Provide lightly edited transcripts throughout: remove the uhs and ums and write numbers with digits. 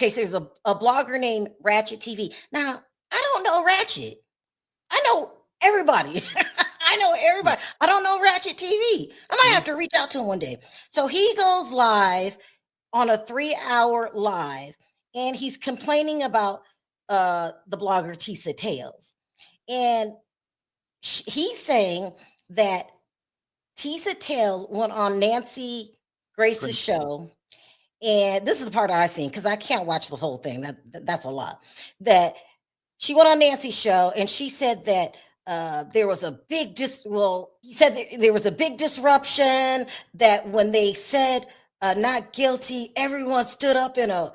Okay, so there's a blogger named Ratchet TV. Now, I don't know Ratchet. I know everybody. I know Mm, everybody. I don't know Ratchet TV. I might mhm. have to reach out to him one day. So he goes live on a 3-hour live, and he's complaining about the blogger Tisa Tells. And he's saying that Tisa Tells went on Nancy Grace's Great. show, and this is the part I've seen because I can't watch the whole thing. That's a lot. That she went on Nancy's show and she said that there was a big he said that there was a big disruption, that when they said not guilty, everyone stood up in a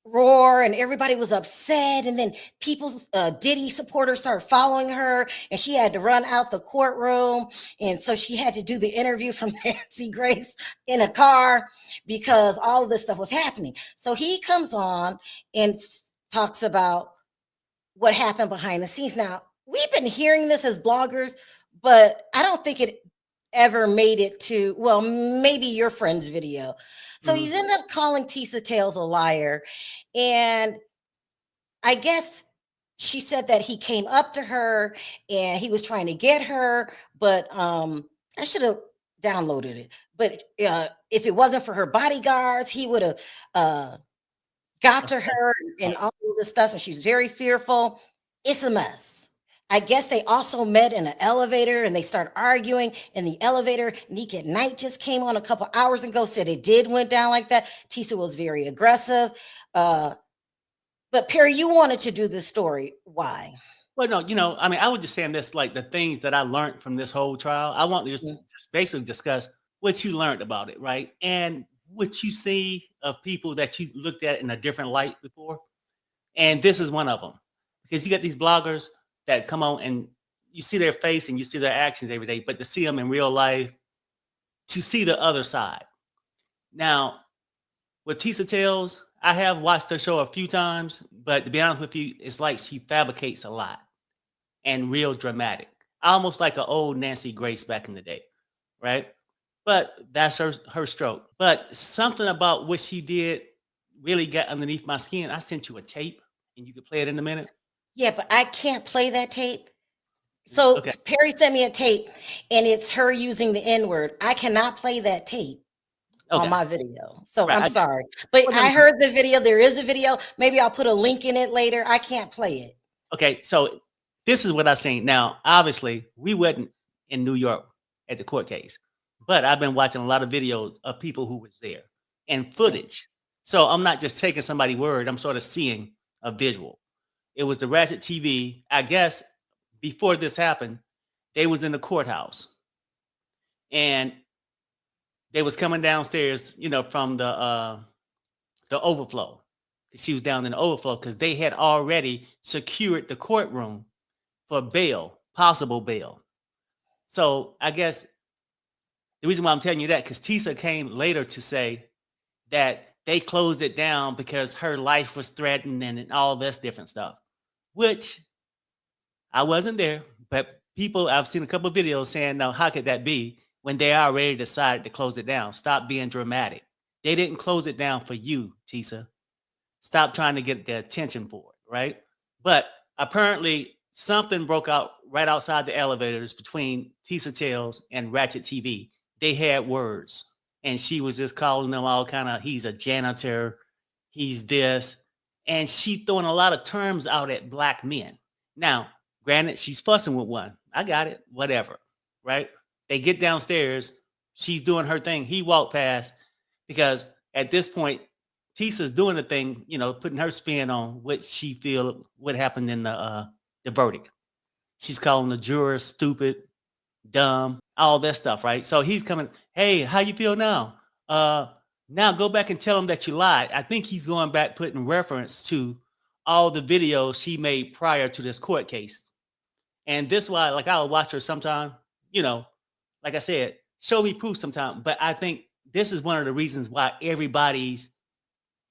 roar and everybody was upset, and then people's Diddy supporters started following her and she had to run out the courtroom, and so she had to do the interview from Nancy Grace in a car because all of this stuff was happening. So he comes on and talks about what happened behind the scenes. Now, we've been hearing this as bloggers, but I don't think it ever made it to, well, maybe your friend's video. So Mhm. he's ended up calling Tisa Tales a liar. And I guess she said that he came up to her and he was trying to get her, but I should have downloaded it. But if it wasn't for her bodyguards, he would have got to Assault. her and all of this stuff, and she's very fearful. It's a mess. I guess they also met in an elevator and they started arguing in the elevator. Neek at Night just came on a couple hours ago, said it did went down like that. Tisa was very aggressive. Uh, but Perry, you wanted to do this story. Why? Well, no, I mean, I would just say in this, like the things that I learned from this whole trial. I want to Mhm. just basically discuss what you learned about it, right? And what you see of people that you looked at in a different light before. And this is one of them, because you get these bloggers that come on and you see their face and you see their actions every day, but to see them in real life, to see the other side. Now, with Tisa Tells, I have watched her show a few times, but to be honest with you, it's like she fabricates a lot and real dramatic, almost like an old Nancy Grace back in the day, right? But that's her stroke. But something about what she did really got underneath my skin. I sent you a tape, and you could play it in a minute. Yeah, but I can't play that tape. So Okay, Perry sent me a tape and it's her using the N word. I cannot play that tape on okay, my video. So right. I'm sorry. But Well, no, I heard the video. There is a video. Maybe I'll put a link in it later. I can't play it. okay, so this is what I seen. Now, obviously, we wasn't in New York at the court case, but I've been watching a lot of videos of people who was there and Okay. footage. So I'm not just taking somebody's word. I'm sort of seeing a visual. It was the Ratchet TV. I guess before this happened, they was in the courthouse and they was coming downstairs, from the overflow. She was down in the overflow because they had already secured the courtroom for bail, possible bail. So I guess the reason why I'm telling you that, because Tisa came later to say that they closed it down because her life was threatened and all this different stuff, which I wasn't there, but people, I've seen a couple of videos saying, now, how could that be when they already decided to close it down? Stop being dramatic. They didn't close it down for you, Tisa. Stop trying to get the attention for it, right? But apparently, something broke out right outside the elevators between Tisa Tells and Ratchet TV. They had words, and she was just calling them all kind of, he's a janitor, he's this. And she throwing a lot of terms out at black men. Now, granted, she's fussing with one. I got it, whatever, right? They get downstairs. She's doing her thing. He walked past because at this point, Tisa's doing the thing, putting her spin on what she feel what happened in the verdict. She's calling the jurors stupid, dumb, all that stuff, right? So he's coming, hey, how you feel now? Now go back and tell him that you lied. I think he's going back putting reference to all the videos she made prior to this court case. And this why, like, I'll watch her sometime, you know, like I said, show me proof sometime. But I think this is one of the reasons why everybody's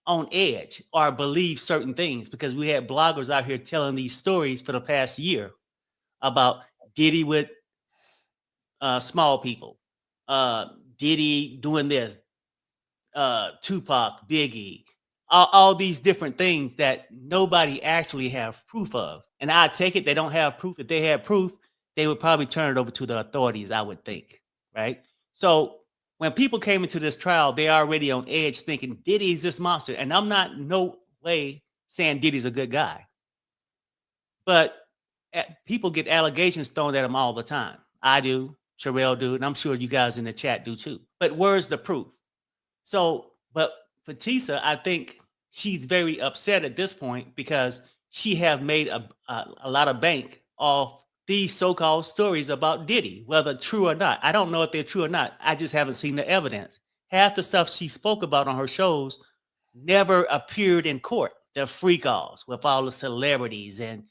on edge or believe certain things, because we had bloggers out here telling these stories for the past year about Diddy with small people, uh, Diddy doing this, Tupac, Biggie, all these different things that nobody actually have proof of. And I take it they don't have proof. If they had proof, they would probably turn it over to the authorities, I would think, right? So when people came into this trial, they already on edge thinking Diddy's this monster. And I'm not no way saying Diddy's a good guy. But people get allegations thrown at them all the time. I do, Sharrell do, and I'm sure you guys in the chat do too. But where's the proof? So, but for Tisa, I think she's very upset at this point because she have made a lot of bank off these so-called stories about Diddy, whether true or not. I don't know if they're true or not. I just haven't seen the evidence. Half the stuff she spoke about on her shows never appeared in court. The freak-offs with all the celebrities and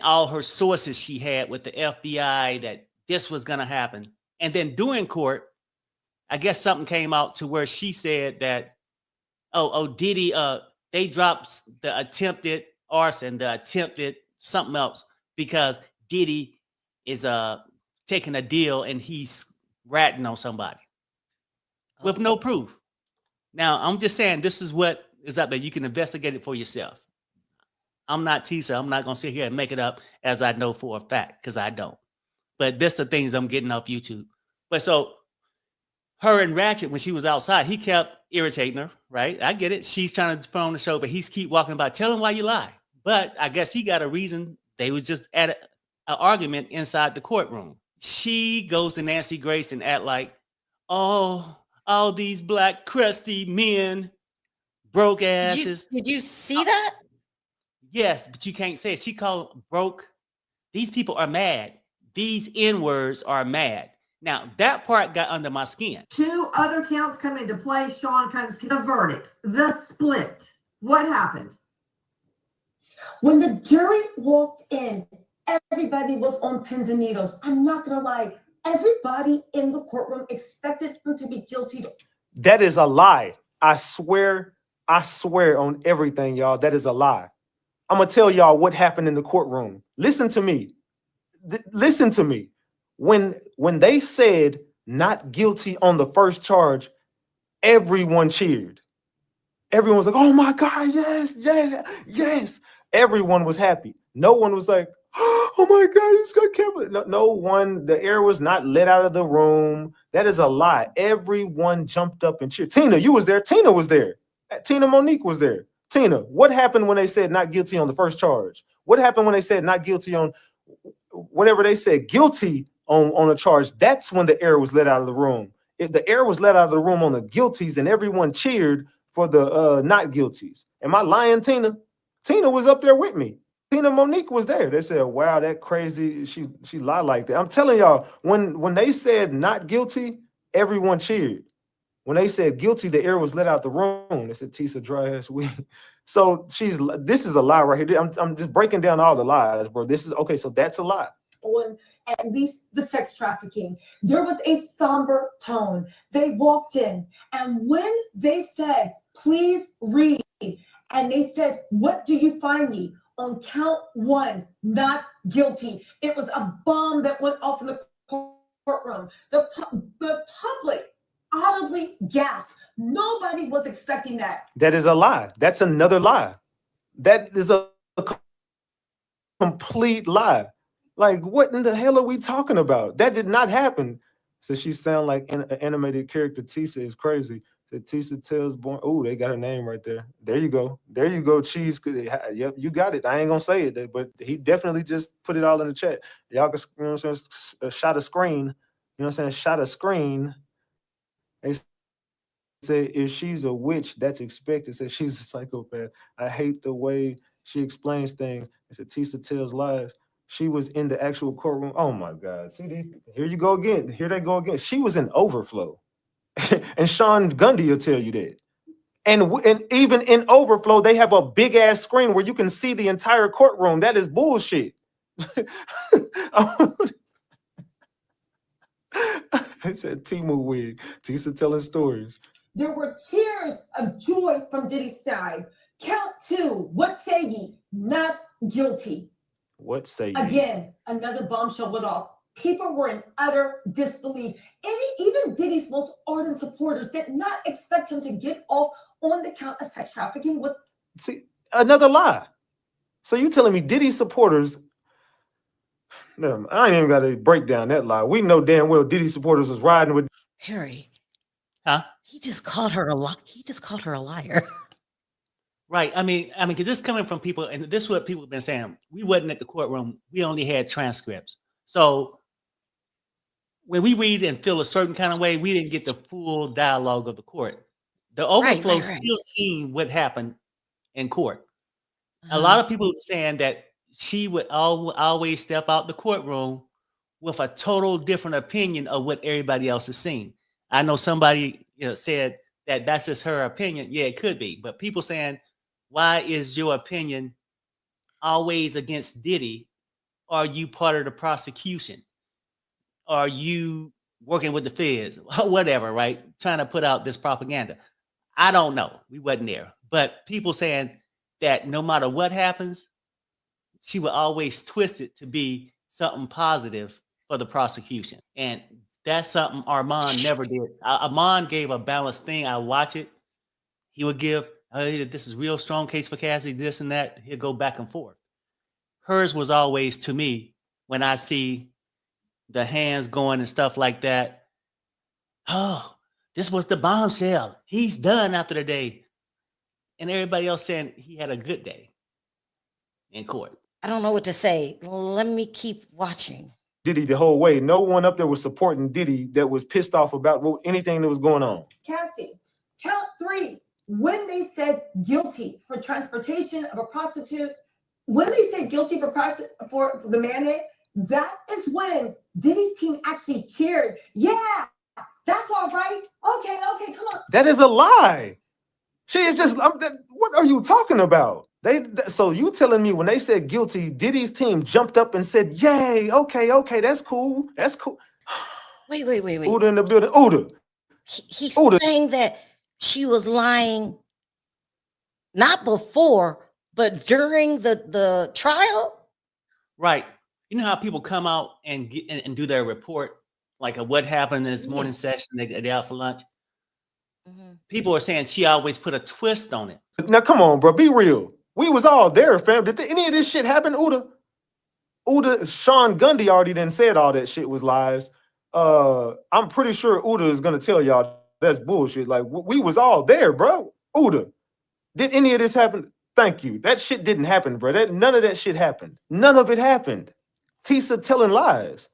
all her sources she had with the FBI that this was going to happen. And then during court, I guess something came out to where she said that, Diddy, they dropped the attempted arson, the attempted something else, because Diddy is taking a deal and he's ratting on somebody with no proof. Now, I'm just saying this is what is out there. You can investigate it for yourself. I'm not Tisa. I'm not going to sit here and make it up as I know for a fact, because I don't. But this the things I'm getting off YouTube. But so her and Ratchet, when she was outside, he kept irritating her, right? I get it. She's trying to put on the show, but he's keep walking by. Tell him why you lie. But I guess he got a reason. They was just at an argument inside the courtroom. She goes to Nancy Grace and act like, oh, all these black crusty men, broke asses. Did you see that? Yes, but you can't say it. She called them broke. These people are mad. These N-words are mad. Now, that part got under my skin. 2 other counts come into play. Sean comes to the verdict, the split. What happened? When the jury walked in, everybody was on pins and needles. I'm not going to lie. Everybody in the courtroom expected him to be guilty. That is a lie. I swear on everything, y'all. That is a lie. I'm going to tell y'all what happened in the courtroom. Listen to me. Listen to me. When they said not guilty on the first charge, everyone cheered. Everyone was like, oh my God, yes, yes, yes. Everyone was happy. No one was like, oh my God, it's got Kevin. No one, the air was not let out of the room. That is a lie. Everyone jumped up and cheered. Tina, you was there. Tina was there. Tina Monique was there. Tina, what happened when they said not guilty on the first charge? What happened when they said not guilty on whatever they said, guilty on a charge? That's when the air was let out of the room. If the air was let out of the room on the guilties and everyone cheered for the not guilties. Am I lying, Tina? Tina was up there with me. Tina Monique was there. They said, wow, that crazy. She lied like that. I'm telling y'all, when they said not guilty, everyone cheered. When they said guilty, the air was let out the room. They said, Tisa, dry ass weed. So this is a lie right here. I'm just breaking down all the lies, bro. This is okay. So that's a lie. On at least the sex trafficking, there was a somber tone. They walked in, and when they said, please read, and they said, what do you find me? On count 1, not guilty. It was a bomb that went off in the courtroom. The public audibly gasped. Nobody was expecting that. That is a lie. That's another lie. That is a complete lie. Like, what in the hell are we talking about? That did not happen. So she sound like an animated character. Tisa is crazy. So Tisa Tells born. Oh, they got her name right there. There you go. There you go, Cheese. Yep, you got it. I ain't gonna say it, but he definitely just put it all in the chat. Y'all can, you know what I'm saying, shot a screen. You know what I'm saying? Shot a screen. They say if she's a witch, that's expected. Say she's a psychopath. I hate the way she explains things. It's a Tisa Tells lies. She was in the actual courtroom. Oh my God. See, here you go again. Here they go again. She was in overflow. And Sean Gundy will tell you that. And even in overflow, they have a big ass screen where you can see the entire courtroom. That is bullshit. I said Timu wig. Tisa telling stories. There were tears of joy from Diddy's side. Count 2. What say ye? Not guilty. What say you? Again, another bombshell went off. People were in utter disbelief. Even Diddy's most ardent supporters did not expect him to get off on the count of sex trafficking with See, another lie. So you telling me Diddy supporters? No, I ain't even got to break down that lie. We know damn well Diddy supporters was riding with. Harry, Huh? he just called her a He just called her a liar. Right. I mean, because this coming from people, and this is what people have been saying. We wasn't at the courtroom. We only had transcripts. So when we read and feel a certain kind of way, we didn't get the full dialogue of the court. The overflow right. still seen what happened in court. A Uh-huh. lot of people saying that she would always step out the courtroom with a total different opinion of what everybody else has seen. I know somebody said that that's just her opinion. Yeah, it could be. But people saying, why is your opinion always against Diddy? Are you part of the prosecution? Are you working with the feds? Whatever, right? Trying to put out this propaganda. I don't know. We wasn't there. But people saying that no matter what happens, she would always twist it to be something positive for the prosecution. And that's something Armand never did. Armand gave a balanced thing. I watch it. He would give, this is real strong case for Cassidy, this and that. He'll go back and forth. Hers was always, to me, when I see the hands going and stuff like that, oh, this was the bombshell. He's done after the day. And everybody else saying he had a good day in court. I don't know what to say. Let me keep watching. Diddy the whole way. No one up there was supporting Diddy that was pissed off about anything that was going on. Cassie. Count 3. When they said guilty for transportation of a prostitute, when they said guilty for the mayonnaise, that is when Diddy's team actually cheered. Yeah, that's all right. Okay, come on. That is a lie. She is just. What are you talking about? So you telling me when they said guilty, Diddy's team jumped up and said, "Yay! Okay, that's cool. That's cool." Wait. Uda in the building. Uda. He's Uda. saying that she was lying not before, but during the trial. Right. You know how people come out and do their report, like what happened in this morning session, they out for lunch. Mm-hmm. People are saying she always put a twist on it. Now come on, bro, be real. We was all there, fam. Did any of this shit happen, Uda? Sean Gundy already done said all that shit was lies. I'm pretty sure Uda is gonna tell y'all that's bullshit. Like we was all there, bro. Uda, did any of this happen? Thank you. That shit didn't happen, bro. None of that shit happened. None of it happened. Tisa telling lies.